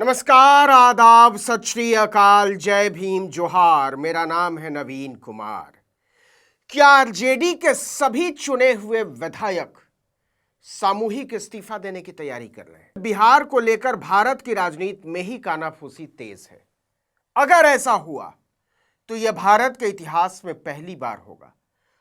नमस्कार, आदाब, सत श्री अकाल, जय भीम, जोहार। मेरा नाम है नवीन कुमार। क्या आरजेडी के सभी चुने हुए विधायक सामूहिक इस्तीफा देने की तैयारी कर रहे हैं? बिहार को लेकर भारत की राजनीति में ही कानाफूसी तेज है। अगर ऐसा हुआ तो यह भारत के इतिहास में पहली बार होगा।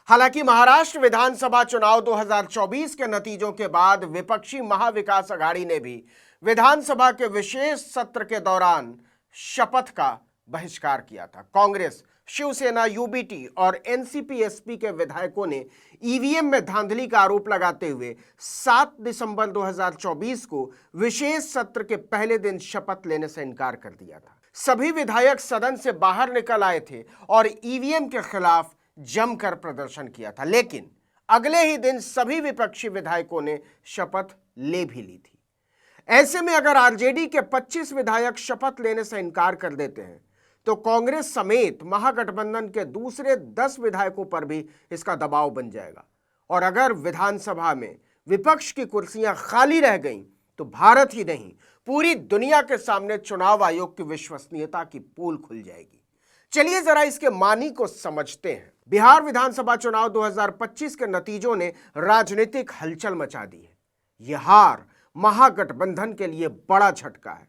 हालांकि महाराष्ट्र विधानसभा चुनाव 2024 के नतीजों के बाद विपक्षी महाविकास अघाड़ी ने भी विधानसभा के विशेष सत्र के दौरान शपथ का बहिष्कार किया था। कांग्रेस, शिवसेना, यूबीटी और एनसीपी एसपी के विधायकों ने ईवीएम में धांधली का आरोप लगाते हुए 7 दिसंबर 2024 को विशेष सत्र के पहले दिन शपथ लेने से इनकार कर दिया था। सभी विधायक सदन से बाहर निकल आए थे और ईवीएम के खिलाफ जमकर प्रदर्शन किया था, लेकिन अगले ही दिन सभी विपक्षी विधायकों ने शपथ ले भी ली थी। ऐसे में अगर आरजेडी के 25 विधायक शपथ लेने से इनकार कर देते हैं तो कांग्रेस समेत महागठबंधन के दूसरे 10 विधायकों पर भी इसका दबाव बन जाएगा। और अगर विधानसभा में विपक्ष की कुर्सियां खाली रह गईं तो भारत ही नहीं, पूरी दुनिया के सामने चुनाव आयोग की विश्वसनीयता की पोल खुल जाएगी। चलिए जरा इसके मानी को समझते हैं। बिहार विधानसभा चुनाव 2025 के नतीजों ने राजनीतिक हलचल मचा दी है। यह हार महागठबंधन के लिए बड़ा झटका है।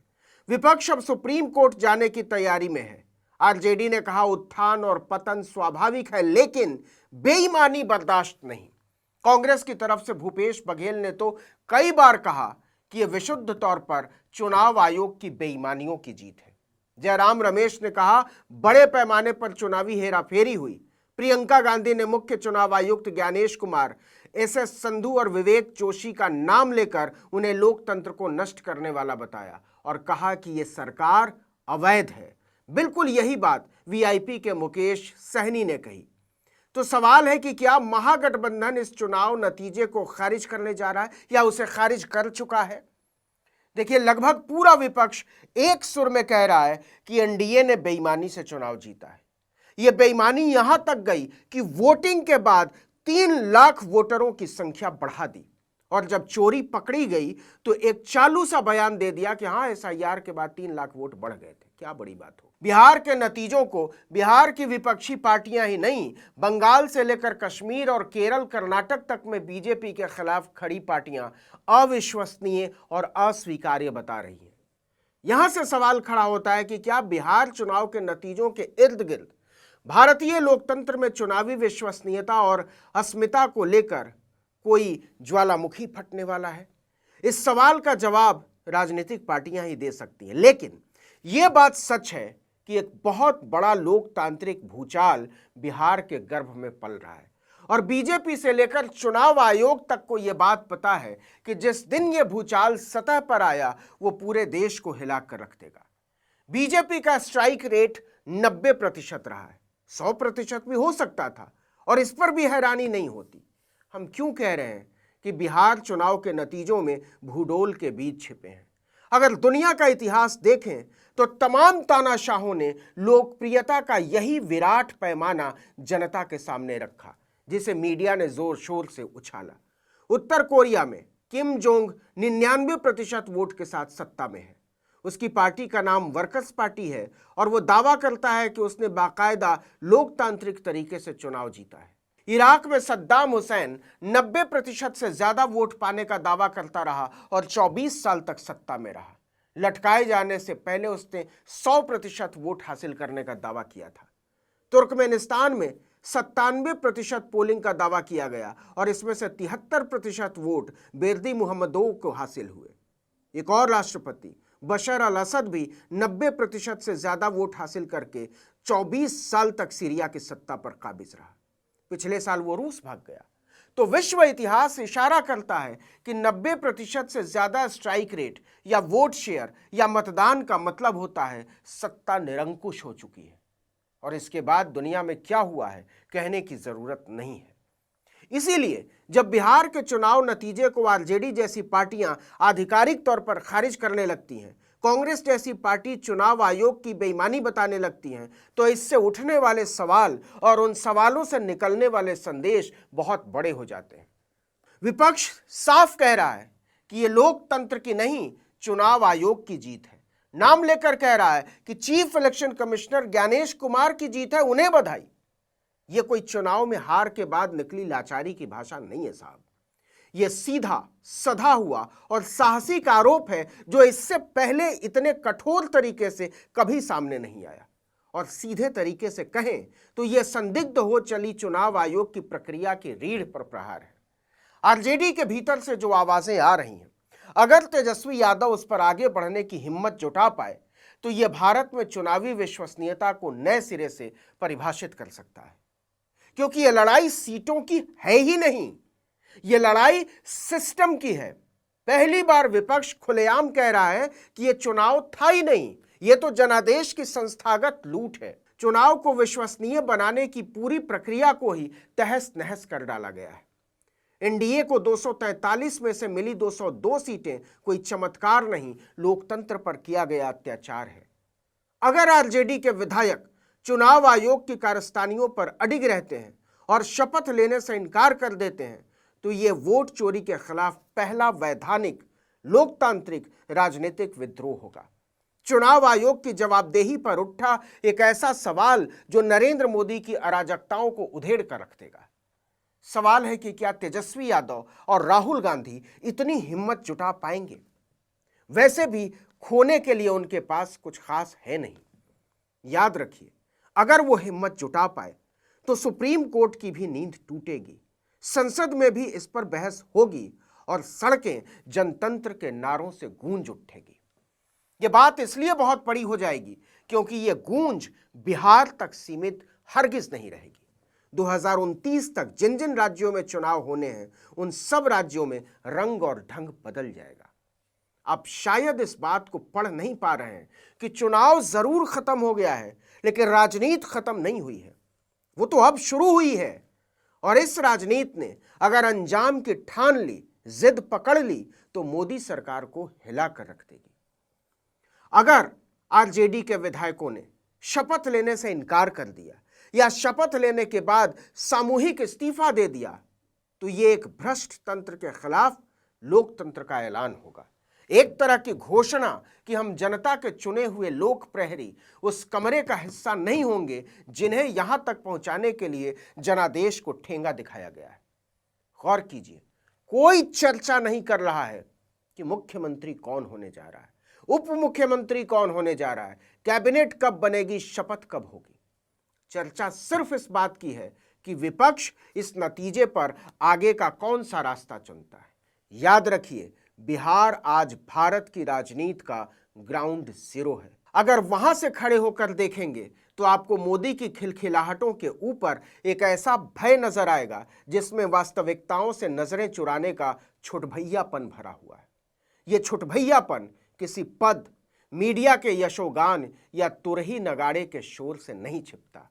विपक्ष अब सुप्रीम कोर्ट जाने की तैयारी में है। आरजेडी ने कहा उत्थान और पतन स्वाभाविक है, लेकिन बेईमानी बर्दाश्त नहीं। कांग्रेस की तरफ से भूपेश बघेल ने तो कई बार कहा कि यह विशुद्ध तौर पर चुनाव आयोग की बेईमानियों की जीत है। जयराम रमेश ने कहा बड़े पैमाने पर चुनावी हेराफेरी हुई। प्रियंका गांधी ने मुख्य चुनाव आयुक्त ज्ञानेश कुमार, एसएस संधू और विवेक जोशी का नाम लेकर उन्हें लोकतंत्र को नष्ट करने वाला बताया और कहा कि यह सरकार अवैध है। बिल्कुल यही बात वीआईपी के मुकेश सहनी ने कही। तो सवाल है कि क्या महागठबंधन इस चुनाव नतीजे को खारिज करने जा रहा है या उसे खारिज कर चुका है? देखिए, लगभग पूरा विपक्ष एक सुर में कह रहा है कि एनडीए ने बेईमानी से चुनाव जीता है। यह बेईमानी यहां तक गई कि वोटिंग के बाद 3 लाख वोटरों की संख्या बढ़ा दी और जब चोरी पकड़ी गई तो एक चालू सा बयान दे दिया कि हां, एसआईआर के बाद 3 लाख वोट बढ़ गए थे। क्या बड़ी बात हो। बिहार के नतीजों को बिहार की विपक्षी पार्टियां ही नहीं, बंगाल से लेकर कश्मीर और केरल, कर्नाटक तक में बीजेपी के खिलाफ खड़ी पार्टियां अविश्वसनीय और अस्वीकार्य बता रही हैं। यहां से सवाल खड़ा होता है कि क्या बिहार चुनाव के नतीजों के इर्द गिर्द भारतीय लोकतंत्र में चुनावी विश्वसनीयता और अस्मिता को लेकर कोई ज्वालामुखी फटने वाला है? इस सवाल का जवाब राजनीतिक पार्टियां ही दे सकती हैं, लेकिन यह बात सच है कि एक बहुत बड़ा लोकतांत्रिक भूचाल बिहार के गर्भ में पल रहा है और बीजेपी से लेकर चुनाव आयोग तक को यह बात पता है कि जिस दिन यह भूचाल सतह पर आया वो पूरे देश को हिला कर रख देगा। बीजेपी का स्ट्राइक रेट 90% रहा है। 100% भी हो सकता था और इस पर भी हैरानी नहीं होती। हम क्यों कह रहे हैं कि बिहार चुनाव के नतीजों में भूडोल के बीज छिपे हैं? अगर दुनिया का इतिहास देखें तो तमाम तानाशाहों ने लोकप्रियता का यही विराट पैमाना जनता के सामने रखा, जिसे मीडिया ने जोर शोर से उछाला। उत्तर कोरिया में किम जोंग 99% वोट के साथ सत्ता में है। उसकी पार्टी का नाम वर्कर्स पार्टी है और वो दावा करता है कि उसने बाकायदा लोकतांत्रिक तरीके से चुनाव जीता है। इराक में सद्दाम हुसैन 90% से ज्यादा वोट पाने का दावा करता रहा और 24 साल तक सत्ता में रहा। लटकाए जाने से पहले उसने 100% वोट हासिल करने का दावा किया था। तुर्कमेनिस्तान में 97% पोलिंग का दावा किया गया और इसमें से 73% वोट बेर्दी मोहम्मदोव को हासिल हुए। एक और राष्ट्रपति बशर अल असद भी 90% से ज्यादा वोट हासिल करके 24 साल तक सीरिया की सत्ता पर काबिज रहा। पिछले साल वो रूस भाग गया। तो विश्व इतिहास इशारा करता है कि 90% से ज्यादा स्ट्राइक रेट या वोट शेयर या मतदान का मतलब होता है सत्ता निरंकुश हो चुकी है। और इसके बाद दुनिया में क्या हुआ है कहने की जरूरत नहीं है। इसीलिए जब बिहार के चुनाव नतीजे को आरजेडी जैसी पार्टियां आधिकारिक तौर पर खारिज करने लगती हैं, कांग्रेस जैसी पार्टी चुनाव आयोग की बेईमानी बताने लगती हैं, तो इससे उठने वाले सवाल और उन सवालों से निकलने वाले संदेश बहुत बड़े हो जाते हैं। विपक्ष साफ कह रहा है कि ये लोकतंत्र की नहीं, चुनाव आयोग की जीत है। नाम लेकर कह रहा है कि chief election commissioner Gyanesh Kumar की जीत है, उन्हें बधाई। यह कोई चुनाव में हार के बाद निकली लाचारी की भाषा नहीं है साहब। यह सीधा सधा हुआ और साहसिक आरोप है जो इससे पहले इतने कठोर तरीके से कभी सामने नहीं आया। और सीधे तरीके से कहें तो यह संदिग्ध हो चली चुनाव आयोग की प्रक्रिया की रीढ़ पर प्रहार है। आरजेडी के भीतर से जो आवाजें आ रही हैं, अगर तेजस्वी यादव उस पर आगे बढ़ने की हिम्मत जुटा पाए तो यह भारत में चुनावी विश्वसनीयता को नए सिरे से परिभाषित कर सकता है। क्योंकि यह लड़ाई सीटों की है ही नहीं, यह लड़ाई सिस्टम की है। पहली बार विपक्ष खुलेआम कह रहा है कि यह चुनाव था ही नहीं, यह तो जनादेश की संस्थागत लूट है। चुनाव को विश्वसनीय बनाने की पूरी प्रक्रिया को ही तहस नहस कर डाला गया है। एनडीए को 243 में से मिली 202 सीटें कोई चमत्कार नहीं, लोकतंत्र पर किया गया अत्याचार है। अगर आरजेडी के विधायक चुनाव आयोग की कारस्तानियों पर अडिग रहते हैं और शपथ लेने से इनकार कर देते हैं तो यह वोट चोरी के खिलाफ पहला वैधानिक लोकतांत्रिक राजनीतिक विद्रोह होगा। चुनाव आयोग की जवाबदेही पर उठा एक ऐसा सवाल जो नरेंद्र मोदी की अराजकताओं को उधेड़ कर रख देगा। सवाल है कि क्या तेजस्वी यादव और राहुल गांधी इतनी हिम्मत जुटा पाएंगे? वैसे भी खोने के लिए उनके पास कुछ खास है नहीं। याद रखिए, अगर वो हिम्मत जुटा पाए तो सुप्रीम कोर्ट की भी नींद टूटेगी, संसद में भी इस पर बहस होगी और सड़कें जनतंत्र के नारों से गूंज उठेगी। यह बात इसलिए बहुत बड़ी हो जाएगी क्योंकि यह गूंज बिहार तक सीमित हरगिज नहीं रहेगी। 2029 तक जिन जिन राज्यों में चुनाव होने हैं उन सब राज्यों में रंग और ढंग बदल जाएगा। आप शायद इस बात को पढ़ नहीं पा रहे हैं कि चुनाव जरूर खत्म हो गया है, लेकिन राजनीति खत्म नहीं हुई है, वो तो अब शुरू हुई है। और इस राजनीति ने अगर अंजाम की ठान ली, जिद पकड़ ली तो मोदी सरकार को हिला कर रख देगी। अगर आरजेडी के विधायकों ने शपथ लेने से इनकार कर दिया या शपथ लेने के बाद सामूहिक इस्तीफा दे दिया तो यह एक भ्रष्ट तंत्र के खिलाफ लोकतंत्र का ऐलान होगा। एक तरह की घोषणा कि हम जनता के चुने हुए लोक प्रहरी उस कमरे का हिस्सा नहीं होंगे जिन्हें यहां तक पहुंचाने के लिए जनादेश को ठेंगा दिखाया गया है। गौर कीजिए, कोई चर्चा नहीं कर रहा है कि मुख्यमंत्री कौन होने जा रहा है, उप मुख्यमंत्री कौन होने जा रहा है, कैबिनेट कब बनेगी, शपथ कब होगी। चर्चा सिर्फ इस बात की है कि विपक्ष इस नतीजे पर आगे का कौन सा रास्ता चुनता है। याद रखिए, बिहार आज भारत की राजनीति का ग्राउंड जीरो है। अगर वहां से खड़े होकर देखेंगे तो आपको मोदी की खिलखिलाहटों के ऊपर एक ऐसा भय नजर आएगा जिसमें वास्तविकताओं से नजरें चुराने का छुटभैयापन भरा हुआ है। यह छुटभैयापन किसी पद, मीडिया के यशोगान या तुरही नगाड़े के शोर से नहीं छिपता।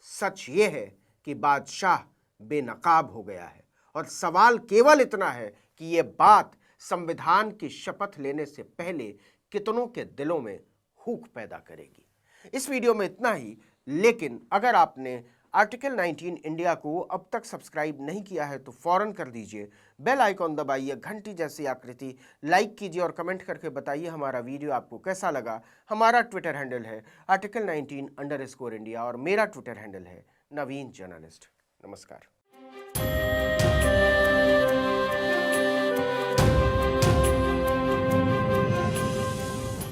सच यह है कि बादशाह बेनकाब हो गया है और सवाल केवल इतना है कि यह बात संविधान की शपथ लेने से पहले कितनों के दिलों में हूक पैदा करेगी। इस वीडियो में इतना ही, लेकिन अगर आपने आर्टिकल 19 इंडिया को अब तक सब्सक्राइब नहीं किया है तो फौरन कर दीजिए, बेल आइकॉन दबाइए, घंटी जैसी आकृति लाइक कीजिए और कमेंट करके बताइए हमारा वीडियो आपको कैसा लगा। हमारा ट्विटर हैंडल है आर्टिकल 19_इंडिया और मेरा ट्विटर हैंडल है नवीन जर्नलिस्ट। नमस्कार।